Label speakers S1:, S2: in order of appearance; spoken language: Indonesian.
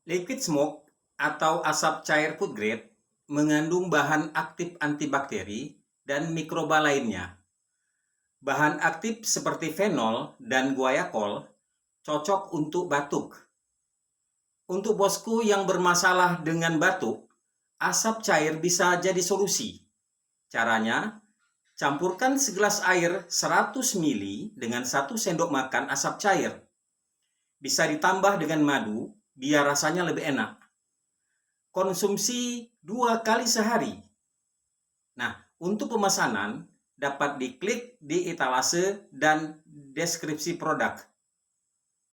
S1: Liquid smoke atau asap cair food grade mengandung bahan aktif antibakteri dan mikroba lainnya. Bahan aktif seperti fenol dan guaiacol cocok untuk batuk. Untuk bosku yang bermasalah dengan batuk, asap cair bisa jadi solusi. Caranya, campurkan segelas air 100 ml dengan 1 sendok makan asap cair. Bisa ditambah dengan madu biar rasanya lebih enak. Konsumsi 2 kali sehari. Nah, untuk pemesanan dapat diklik di etalase dan deskripsi produk.